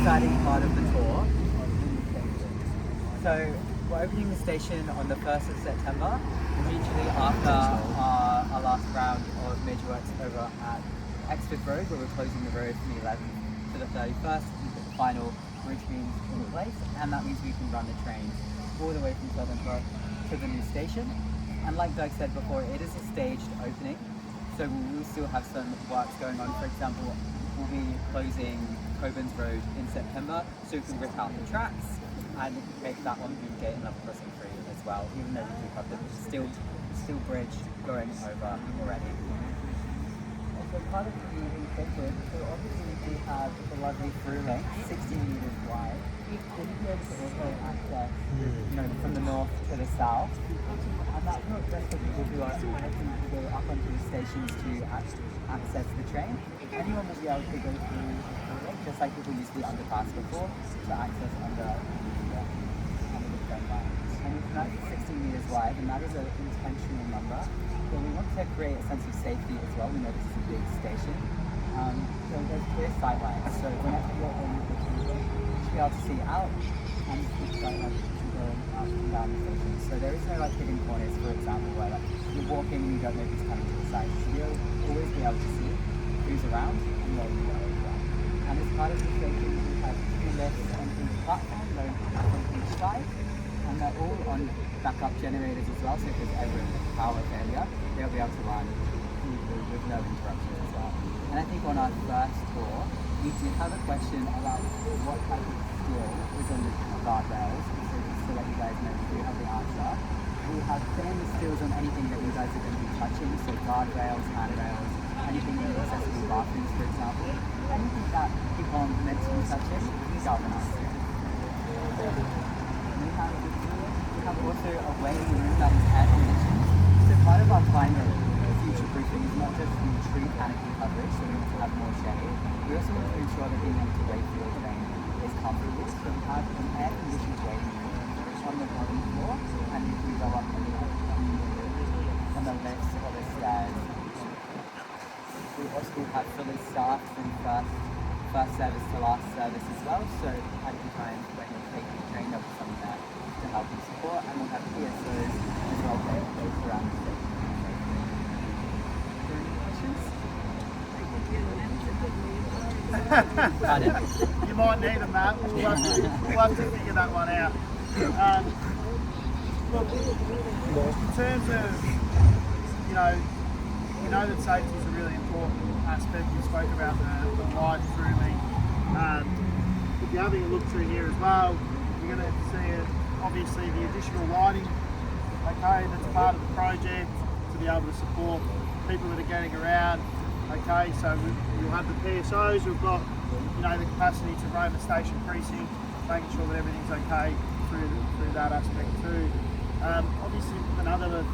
exciting part of the tour. So we're opening the station on the 1st of September, immediately after our last round of major works over at Exford Road, where we're closing the road from the 11th to the 31st and put the final bridge beams in place, and that means we can run the trains all the way from Southern Brook to the new station. And like Doug said before, it is a staged opening, so we will still have some works going on. For example, we'll be closing Coburn's Road in September, so we can rip out the tracks and make that one through gate and level crossing free as well, even though we do have the steel bridge going over already. So part of the incentive, so obviously we do have the lovely through lane, 16 metres wide. So you'll be able to also access, from the north to the south. And that's not just for people who are looking to go up onto the stations to access the train. Anyone will be able to go through the through lane, just like people used the underpass before, to access under the train line. And that's 16 metres wide, and that is an intentional number. So we want to create a sense of safety as well. We know this is a big station. So there's clear sight lines. So whenever you're on the train, you should be able to see out and see sight lines going up and down the station. So there is no hidden corners, for example, where you're walking and you don't know who's coming to the side. So you'll always be able to see who's around and where you are as well. And as part of the station, we have 2 lifts on each platform, on each side. And they're all on backup generators as well, so if there's ever a power failure, they'll be able to run with no interruption as well. And I think on our first tour, we did have a question about what type of steel is on the guardrails, so just to let you guys know, we do have the answer. We have stainless steels on anything that you guys are going to be touching, so guardrails, handrails, anything in accessible bathrooms, for example. Anything that people are meant to be touching, we galvanize it. We have also a waiting room that is air conditioned. So part of our climate future proofing is not just the tree canopy coverage, so we want to have more shade. We also want to ensure that being able to wait for your train is comfortable. So we have an air conditioned waiting room on the bottom floor, and you can go up on the lifts or the stairs. We also have fully staffed from first service to last service as well, so at the time when you're taking the train, there'll be someone there to help you support, and we'll have PSOs as well based around the station. Any questions? You might need them, Matt. We'll have to figure that one out. Look, in terms of, we know that safety is a really important aspect. You spoke about the light through me. If you're having a look through here as well, you're going to see obviously the additional lighting, okay, that's part of the project to be able to support people that are getting around. Okay, so we'll have the PSOs, we've got the capacity to roam the station precinct, making sure that everything's okay through that aspect too. Obviously another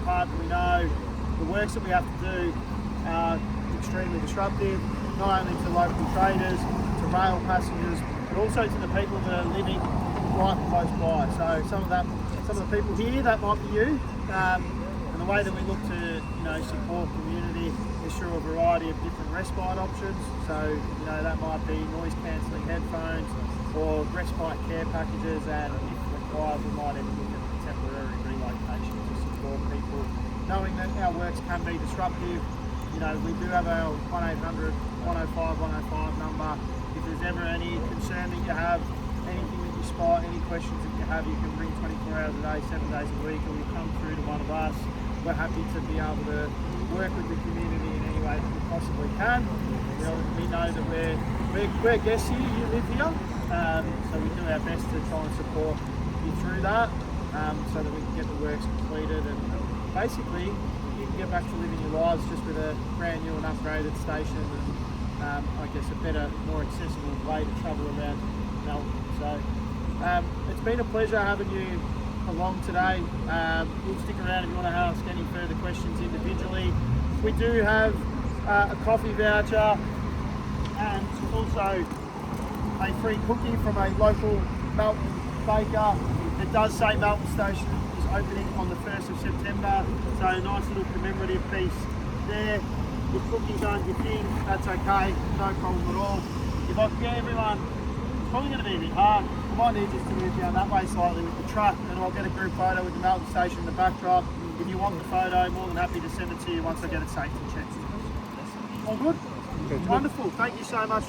part that we know, the works that we have to do are extremely disruptive, not only to local traders, to rail passengers, but also to the people that are living right close by. So some of the people here, that might be you. And the way that we look to support community is through a variety of different respite options. So that might be noise cancelling headphones or respite care packages, and if required we might even look at temporary relocation to support people. Knowing that our works can be disruptive, we do have our 1800 105 105 number. If there's ever any concern that you have, anything that you spot, any questions that you have, you can ring 24 hours a day, 7 days a week, or you come through to one of us. We're happy to be able to work with the community in any way that we possibly can. We know that we're guests here, you live here, so we do our best to try and support you through that, so that we can get the works completed, and basically you can get back to living your lives just with a brand new and upgraded station, and I guess a better, more accessible way to travel around Melton. So it's been a pleasure having you along today. We'll stick around if you want to ask any further questions individually. We do have a coffee voucher and also a free cookie from a local Melton baker. It does say Melton Station is opening on the 1st of September, so a nice little commemorative piece there. If cookies aren't your thing, that's okay, no problem at all. If I can get everyone probably going to be a bit hard. I might need just to move down that way slightly with the truck, and I'll get a group photo with the Melton station in the backdrop. If you want the photo, more than happy to send it to you once I get it safety checked. All good? Good. Wonderful. Thank you so much.